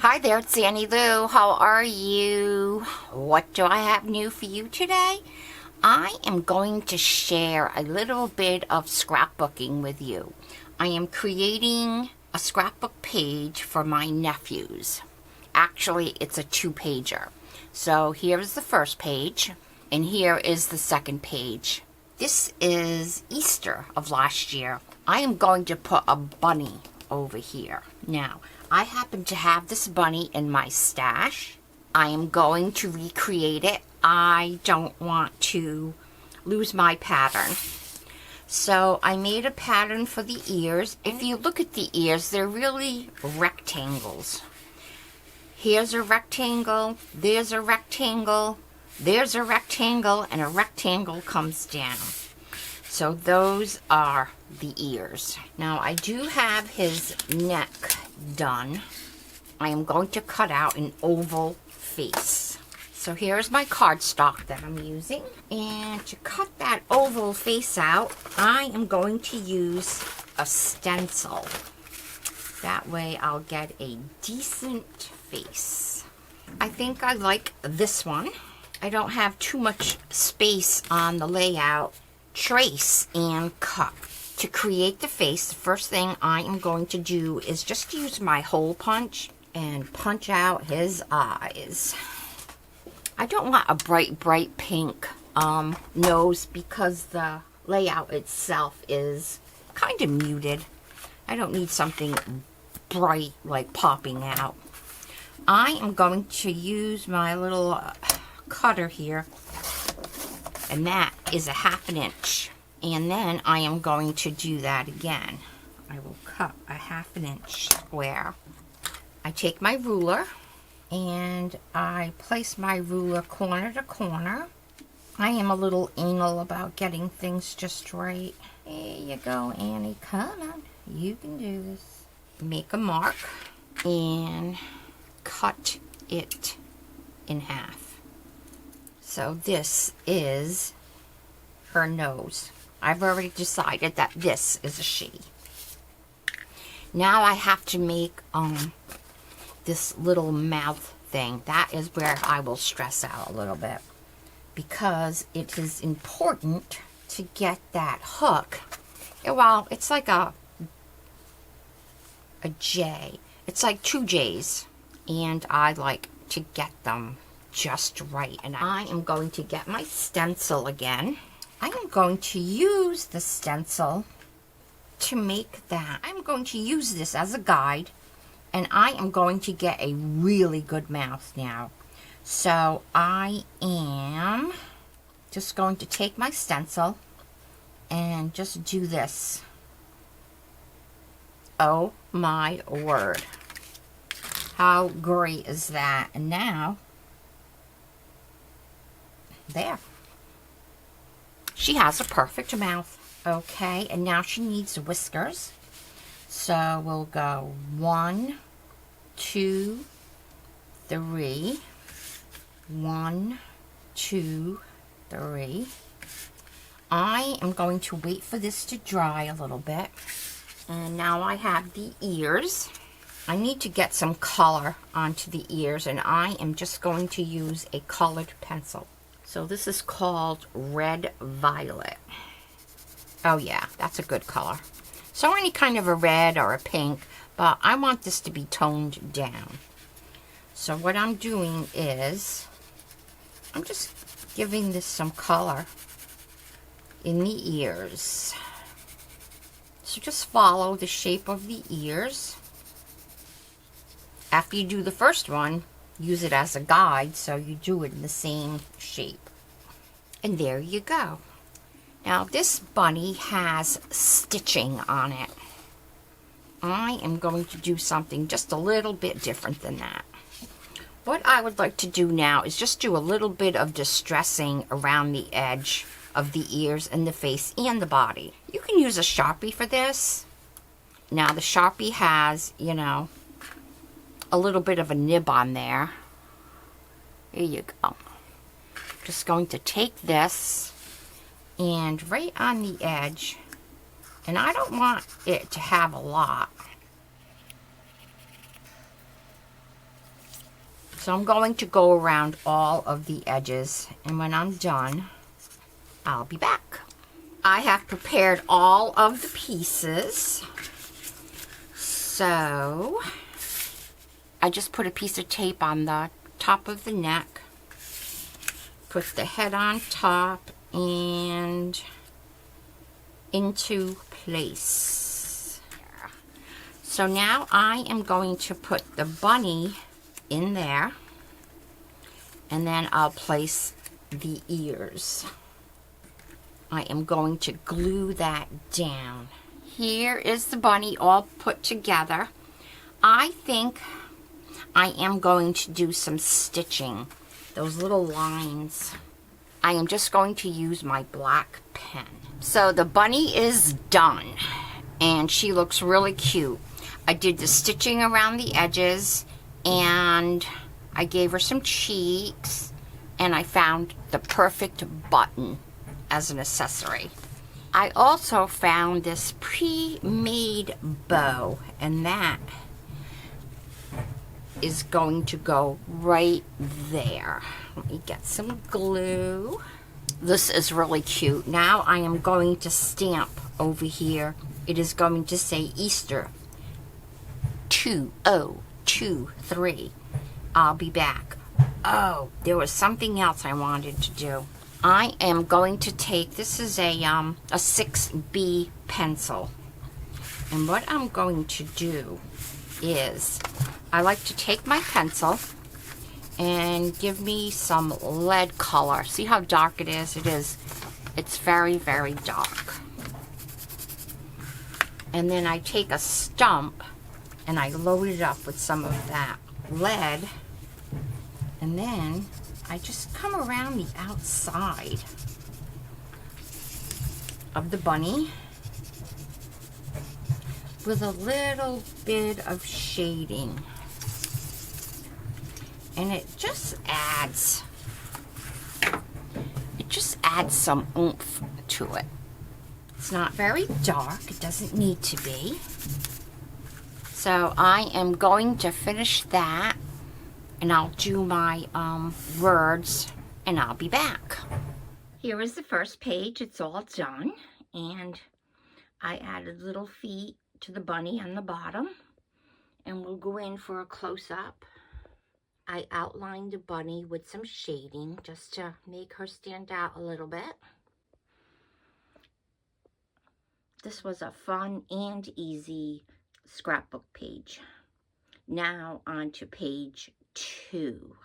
Hi there, it's Annie Lou. How are you? What do I have new for you today? I am going to share a little bit of scrapbooking with you. I am creating a scrapbook page for my nephews. Actually, it's a two-pager. So here's the first page, and here is the second page. This is Easter of last year. I am going to put a bunny over here. Now, I happen to have this bunny in my stash. I am going to recreate it. I don't want to lose my pattern. So I made a pattern for the ears. If you look at the ears, they're really rectangles. Here's a rectangle, there's a rectangle, there's a rectangle, and a rectangle comes down. So those are the ears. Now I do have his neck done. I am going to cut out an oval face. So here's my cardstock that I'm using. And to cut that oval face out, I am going to use a stencil. That way I'll get a decent face. I think I like this one. I don't have too much space on the layout. Trace and cut. To create the face, the first thing I am going to do is just use my hole punch and punch out his eyes. I don't want a bright pink nose because the layout itself is kind of muted. I don't need something bright like popping out. I am going to use my little cutter here, and that is a 1/2 inch. And then I am going to do that again. I will cut a 1/2 inch square. I take my ruler and I place my ruler corner to corner. I am a little anal about getting things just right. There you go, Annie. Come on. You can do this. Make a mark and cut it in half. So this is her nose. I've already decided that this is a she. Now I have to make this little mouth thing. That is where I will stress out a little bit, because it is important to get that hook. Well, it's like a J. It's like 2 J's, and I like to get them just right. And I am going to get my stencil again. I am going to use the stencil to make that. I'm going to use this as a guide, and I am going to get a really good mouth now. So I am just going to take my stencil and just do this. Oh my word. How great is that? And now, there. She has a perfect mouth. Okay, and now she needs whiskers. So we'll go 1, 2, 3. 1, 2, 3. I am going to wait for this to dry a little bit. And now I have the ears. I need to get some color onto the ears, and I am just going to use a colored pencil. So this is called Red Violet. Oh yeah, that's a good color. So any kind of a red or a pink, but I want this to be toned down. So what I'm doing is, I'm just giving this some color in the ears. So just follow the shape of the ears. After you do the first one, use it as a guide, so you do it in the same shape. And there you go. Now this bunny has stitching on it. I am going to do something just a little bit different than that. What I would like to do now is just do a little bit of distressing around the edge of the ears and the face and the body. You can use a Sharpie for this. Now the Sharpie has, you know, a little bit of a nib on there. Here you go. Just going to take this and right on the edge, and I don't want it to have a lot. So I'm going to go around all of the edges, and when I'm done, I'll be back. I have prepared all of the pieces. So I just put a piece of tape on the top of the neck, put the head on top, and into place. So now I am going to put the bunny in there, and then I'll place the ears. I am going to glue that down. Here is the bunny all put together. I think I am going to do some stitching. Those little lines. I am just going to use my black pen. So the bunny is done, and she looks really cute. I did the stitching around the edges, and I gave her some cheeks, and I found the perfect button as an accessory. I also found this pre-made bow, and that is going to go right there. Let me get some glue. This is really cute. Now I am going to stamp over here. It is going to say Easter 2023. I'll be back. Oh, there was something else I wanted to do. I am going to take, this is a 6B pencil. And what I'm going to do is, I like to take my pencil and give me some lead color. See how dark it is? It's very, very dark. And then I take a stump and I load it up with some of that lead. And then I just come around the outside of the bunny with a little bit of shading. And it just adds some oomph to it. It's not very dark. It doesn't need to be. So I am going to finish that, and I'll do my words, and I'll be back. Here is the first page. It's all done, and I added little feet to the bunny on the bottom, and we'll go in for a close-up. I outlined the bunny with some shading just to make her stand out a little bit. This was a fun and easy scrapbook page. Now on to page 2.